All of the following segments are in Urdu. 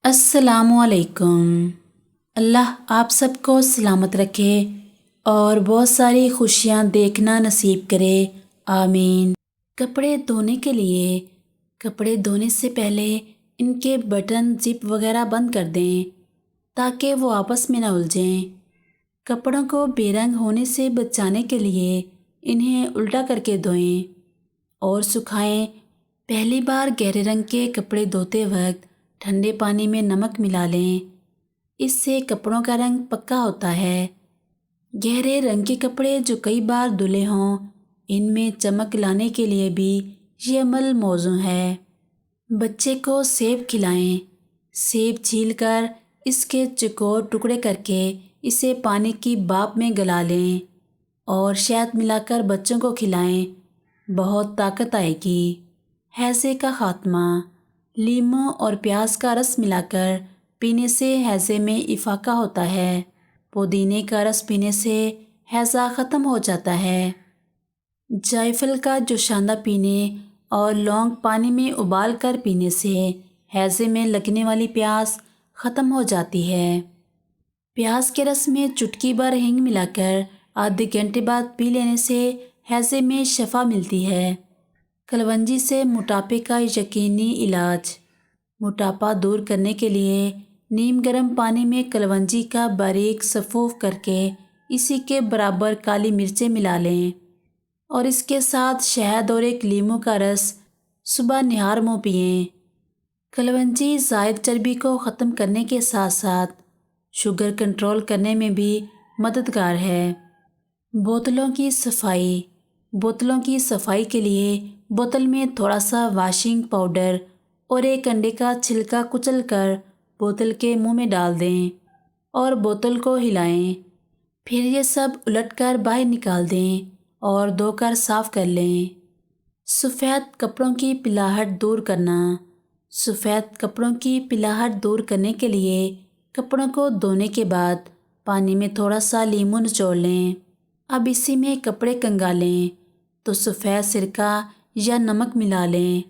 السلام علیکم۔ اللہ آپ سب کو سلامت رکھے اور بہت ساری خوشیاں دیکھنا نصیب کرے، آمین۔ کپڑے دھونے کے لیے کپڑے دھونے سے پہلے ان کے بٹن زپ وغیرہ بند کر دیں تاکہ وہ آپس میں نہ الجھیں۔ کپڑوں کو بے رنگ ہونے سے بچانے کے لیے انہیں الٹا کر کے دھوئیں اور سکھائیں۔ پہلی بار گہرے رنگ کے کپڑے دھوتے وقت ٹھنڈے پانی میں نمک ملا لیں، اس سے کپڑوں کا رنگ پکا ہوتا ہے۔ گہرے رنگ کے کپڑے جو کئی بار دھلے ہوں، ان میں چمک لانے کے لیے بھی یہ عمل موزوں ہے۔ بچے کو سیب کھلائیں۔ سیب چھیل کر اس کے چوکور ٹکڑے کر کے اسے پانی کی بھاپ میں گلا لیں اور شہد ملا کر بچوں کو کھلائیں، بہت طاقت آئے گی۔ ہیضے کا خاتمہ۔ لیموں اور پیاز کا رس ملا کر پینے سے ہیضے میں افاقہ ہوتا ہے۔ پودینے کا رس پینے سے ہیضہ ختم ہو جاتا ہے۔ جائفل کا جوشاندہ پینے اور لونگ پانی میں ابال کر پینے سے ہیضے میں لگنے والی پیاس ختم ہو جاتی ہے۔ پیاز کے رس میں چٹکی بھر ہینگ ملا کر آدھے گھنٹے بعد پی لینے سے ہیضے میں شفا ملتی ہے۔ کلونجی سے موٹاپے کا یقینی علاج۔ موٹاپا دور کرنے کے لیے نیم گرم پانی میں کلونجی کا باریک سفوف کر کے اسی کے برابر کالی مرچیں ملا لیں اور اس کے ساتھ شہد اور ایک لیموں کا رس صبح نہار منہ پئیں۔ کلونجی زائد چربی کو ختم کرنے کے ساتھ ساتھ شوگر کنٹرول کرنے میں بھی مددگار ہے۔ بوتلوں کی صفائی۔ بوتلوں کی صفائی کے لیے بوتل میں تھوڑا سا واشنگ پاؤڈر اور ایک انڈے کا چھلکا کچل کر بوتل کے منہ میں ڈال دیں اور بوتل کو ہلائیں۔ پھر یہ سب الٹ کر باہر نکال دیں اور دھو کر صاف کر لیں۔ سفید کپڑوں کی پلاہٹ دور کرنا۔ سفید کپڑوں کی پلاہٹ دور کرنے کے لیے کپڑوں کو دھونے کے بعد پانی میں تھوڑا سا لیموں نچوڑ لیں۔ اب اسی میں کپڑے کنگالیں تو سفید سرکہ یا نمک ملا لیں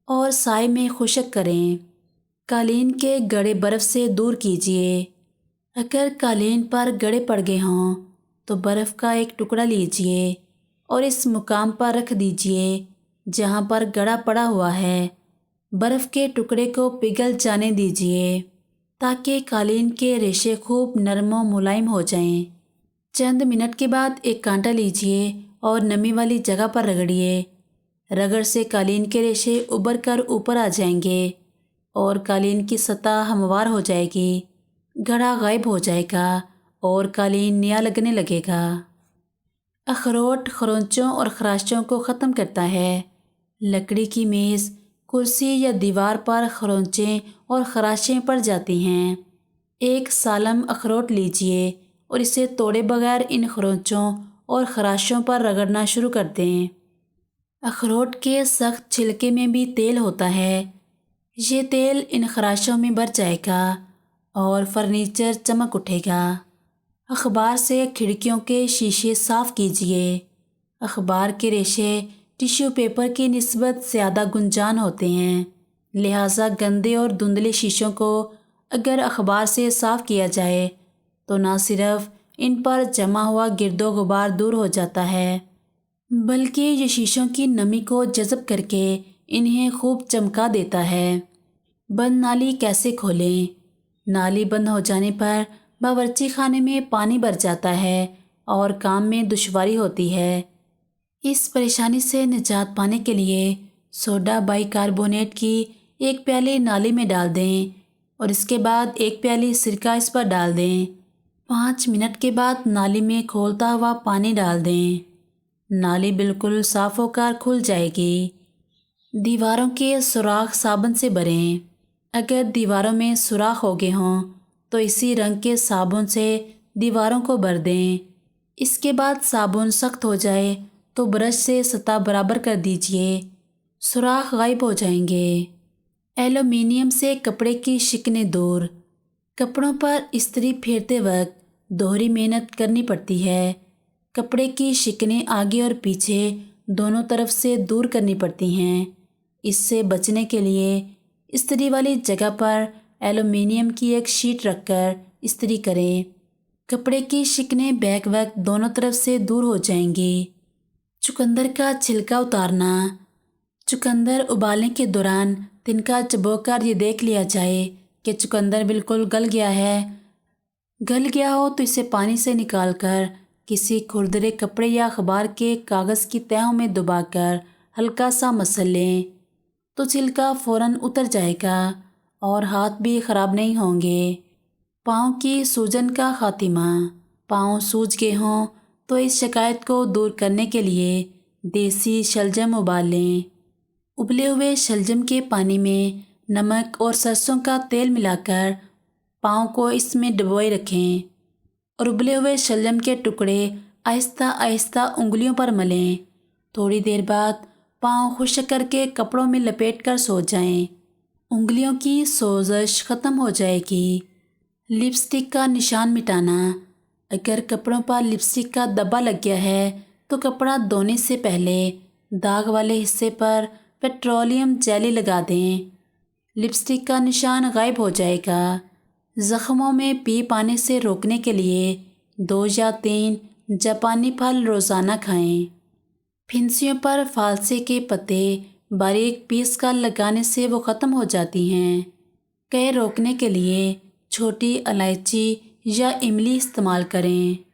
اور سائے میں خشک کریں۔ قالین کے گڑے برف سے دور کیجیے۔ اگر قالین پر گڑے پڑ گئے ہوں تو برف کا ایک ٹکڑا لیجیے اور اس مقام پر رکھ دیجیے جہاں پر گڑا پڑا ہوا ہے۔ برف کے ٹکڑے کو پگھل جانے دیجیے تاکہ قالین کے ریشے خوب نرم و ملائم ہو جائیں۔ چند منٹ کے بعد ایک کانٹا لیجیے اور نمی والی جگہ پر رگڑیے۔ رگڑ سے قالین کے ریشے ابھر کر اوپر آ جائیں گے اور قالین کی سطح ہموار ہو جائے گی۔ گڑا غائب ہو جائے گا اور قالین نیا لگنے لگے گا۔ اخروٹ خرونچوں اور خراشوں کو ختم کرتا ہے۔ لکڑی کی میز، کرسی یا دیوار پر خرونچیں اور خراشیں پڑ جاتی ہیں۔ ایک سالم اخروٹ لیجیے اور اسے توڑے بغیر ان خرونچوں اور خراشوں پر رگڑنا شروع کر دیں۔ اخروٹ کے سخت چھلکے میں بھی تیل ہوتا ہے۔ یہ تیل ان خراشوں میں بھر جائے گا اور فرنیچر چمک اٹھے گا۔ اخبار سے کھڑکیوں کے شیشے صاف کیجیے۔ اخبار کے ریشے ٹیشو پیپر کی نسبت زیادہ گنجان ہوتے ہیں، لہٰذا گندے اور دھندلے شیشوں کو اگر اخبار سے صاف کیا جائے تو نہ صرف ان پر جمع ہوا گرد و غبار دور ہو جاتا ہے بلکہ یہ شیشوں کی نمی کو جذب کر کے انہیں خوب چمکا دیتا ہے۔ بند نالی کیسے کھولیں؟ نالی بند ہو جانے پر باورچی خانے میں پانی بھر جاتا ہے اور کام میں دشواری ہوتی ہے۔ اس پریشانی سے نجات پانے کے لیے سوڈا بائی کاربونیٹ کی ایک پیالی نالی میں ڈال دیں اور اس کے بعد ایک پیالی سرکہ اس پر ڈال دیں۔ 5 منٹ کے بعد نالی میں کھولتا ہوا پانی ڈال دیں۔ نالی بالکل صاف ہو کر کھل جائے گی۔ دیواروں کے سوراخ صابن سے بھریں۔ اگر دیواروں میں سوراخ ہو گئے ہوں تو اسی رنگ کے صابن سے دیواروں کو بھر دیں۔ اس کے بعد صابن سخت ہو جائے تو برش سے سطح برابر کر دیجیے، سوراخ غائب ہو جائیں گے۔ ایلومینیم سے کپڑے کی شکنیں دور۔ کپڑوں پر استری پھیرتے وقت دوہری محنت کرنی پڑتی ہے۔ کپڑے کی شکنیں آگے اور پیچھے دونوں طرف سے دور کرنی پڑتی ہیں۔ اس سے بچنے کے لیے استری والی جگہ پر ایلومینیم کی ایک شیٹ رکھ کر استری کریں۔ کپڑے کی شکنیں بیک وقت دونوں طرف سے دور ہو جائیں گی۔ چقندر کا چھلکا اتارنا۔ چقندر ابالنے کے دوران تنکا چبو کر یہ دیکھ لیا جائے کہ چقندر بالکل گل گیا ہے۔ گل گیا ہو تو اسے پانی سے نکال کر کسی کھردرے کپڑے یا اخبار کے کاغذ کی تہوں میں دبا کر ہلکا سا مسل لیں تو چھلکا فوراً اتر جائے گا اور ہاتھ بھی خراب نہیں ہوں گے۔ پاؤں کی سوجن کا خاتمہ۔ پاؤں سوج گئے ہوں تو اس شکایت کو دور کرنے کے لیے دیسی شلجم ابال لیں۔ ابلے ہوئے شلجم کے پانی میں نمک اور سرسوں کا تیل ملا کر پاؤں کو اس میں ڈبوئے رکھیں اور ابلے ہوئے شلجم کے ٹکڑے آہستہ آہستہ انگلیوں پر ملیں۔ تھوڑی دیر بعد پاؤں خشک کر کے کپڑوں میں لپیٹ کر سو جائیں۔ انگلیوں کی سوزش ختم ہو جائے گی۔ لپسٹک کا نشان مٹانا۔ اگر کپڑوں پر لپسٹک کا دبا لگ گیا ہے تو کپڑا دھونے سے پہلے داغ والے حصے پر پیٹرولیم جیلی لگا دیں۔ لپسٹک کا نشان غائب ہو جائے گا۔ زخموں میں پیپ آنے سے روکنے کے لیے 2 یا 3 جاپانی پھل روزانہ کھائیں۔ پھنسیوں پر فالسے کے پتے باریک پیس کر لگانے سے وہ ختم ہو جاتی ہیں۔ قے روکنے کے لیے چھوٹی الائچی یا املی استعمال کریں۔